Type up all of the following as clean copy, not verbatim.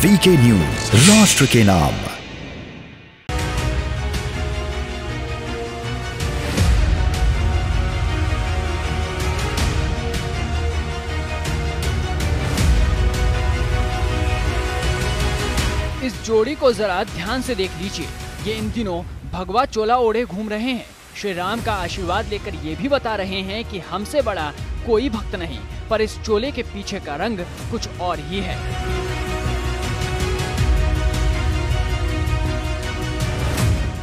VK news, राष्ट्र के नाम। इस जोड़ी को जरा ध्यान से देख लीजिए। ये इन दिनों भगवा चोला ओढ़े घूम रहे हैं। श्री राम का आशीर्वाद लेकर ये भी बता रहे हैं कि हमसे बड़ा कोई भक्त नहीं, पर इस चोले के पीछे का रंग कुछ और ही है।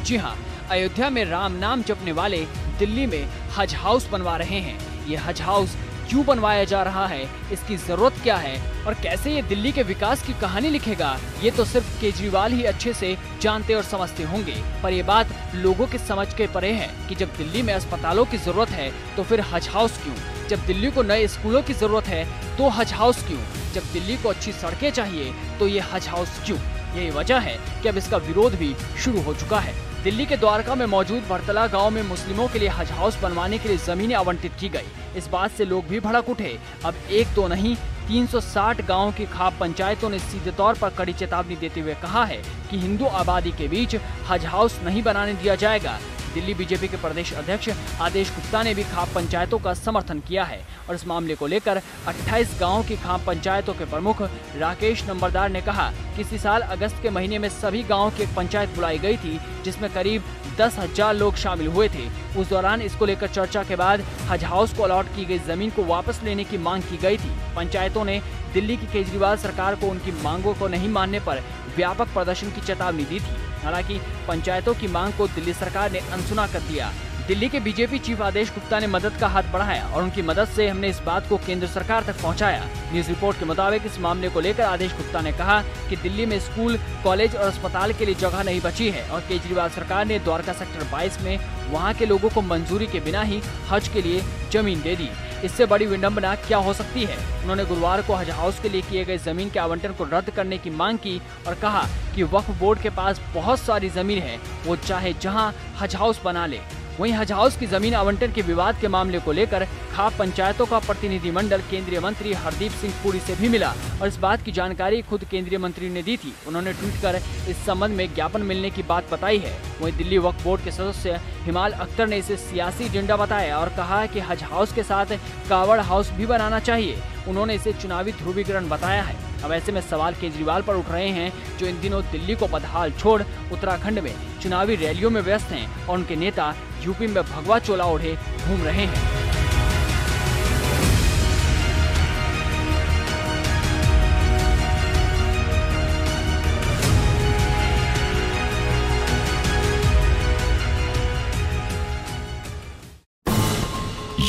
जी हाँ, अयोध्या में राम नाम जपने वाले दिल्ली में हज हाउस बनवा रहे हैं। ये हज हाउस क्यों बनवाया जा रहा है, इसकी जरूरत क्या है और कैसे ये दिल्ली के विकास की कहानी लिखेगा, ये तो सिर्फ केजरीवाल ही अच्छे से जानते और समझते होंगे। पर ये बात लोगों के समझ के परे है कि जब दिल्ली में अस्पतालों की जरूरत है तो फिर हज हाउस क्यों? जब दिल्ली को नए स्कूलों की जरूरत है तो हज हाउस क्यों? जब दिल्ली को अच्छी सड़कें चाहिए तो ये हज हाउस क्यों? यही वजह है कि अब इसका विरोध भी शुरू हो चुका है। दिल्ली के द्वारका में मौजूद भरतला गांव में मुस्लिमों के लिए हज हाउस बनवाने के लिए जमीनें आवंटित की गई। इस बात से लोग भी भड़क उठे। अब एक तो नहीं, 360 गांवों की खाप पंचायतों ने सीधे तौर पर कड़ी चेतावनी देते हुए कहा है कि हिंदू आबादी के बीच हज हाउस नहीं बनाने दिया जाएगा। दिल्ली बीजेपी के प्रदेश अध्यक्ष आदेश गुप्ता ने भी खाप पंचायतों का समर्थन किया है और इस मामले को लेकर 28 गांवों की खाप पंचायतों के प्रमुख राकेश नंबरदार ने कहा कि इसी साल अगस्त के महीने में सभी गांवों की एक पंचायत बुलाई गई थी, जिसमें करीब 10,000 लोग शामिल हुए थे। उस दौरान इसको लेकर चर्चा के बाद हज हाउस को अलॉट की गई जमीन को वापस लेने की मांग की गई थी। पंचायतों ने दिल्ली की केजरीवाल सरकार को उनकी मांगों को नहीं मानने पर व्यापक प्रदर्शन की चेतावनी दी थी। हालांकि पंचायतों की मांग को दिल्ली सरकार ने अनसुना कर दिया। दिल्ली के बीजेपी चीफ आदेश गुप्ता ने मदद का हाथ बढ़ाया और उनकी मदद से हमने इस बात को केंद्र सरकार तक पहुंचाया। न्यूज रिपोर्ट के मुताबिक इस मामले को लेकर आदेश गुप्ता ने कहा कि दिल्ली में स्कूल, कॉलेज और अस्पताल के लिए जगह नहीं बची है और केजरीवाल सरकार ने द्वारका सेक्टर 22 में वहां के लोगों को मंजूरी के बिना ही हज के लिए जमीन दे दी। इससे बड़ी विडंबना क्या हो सकती है? उन्होंने गुरुवार को हज हाउस के लिए किए गए जमीन के आवंटन को रद्द करने की मांग की और कहा कि वक्फ बोर्ड के पास बहुत सारी जमीन है, वो चाहे जहां हज हाउस बना ले। वहीं हज हाउस की जमीन आवंटन के विवाद के मामले को लेकर खाप पंचायतों का प्रतिनिधिमंडल केंद्रीय मंत्री हरदीप सिंह पुरी से भी मिला और इस बात की जानकारी खुद केंद्रीय मंत्री ने दी थी। उन्होंने ट्वीट कर इस संबंध में ज्ञापन मिलने की बात बताई है। वहीं दिल्ली वक्फ बोर्ड के सदस्य हिमाल अख्तर ने इसे सियासी एजेंडा बताया और कहा कि हज हाउस के साथ कावड़ हाउस भी बनाना चाहिए। उन्होंने इसे चुनावी ध्रुवीकरण बताया है। अब ऐसे में सवाल केजरीवाल पर उठ रहे हैं, जो इन दिनों दिल्ली को बदहाल छोड़ उत्तराखंड में चुनावी रैलियों में व्यस्त हैं और उनके नेता यूपी में भगवा चोला ओढ़े घूम रहे हैं।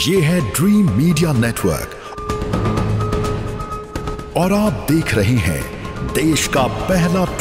ये है ड्रीम मीडिया नेटवर्क और आप देख रहे हैं देश का पहला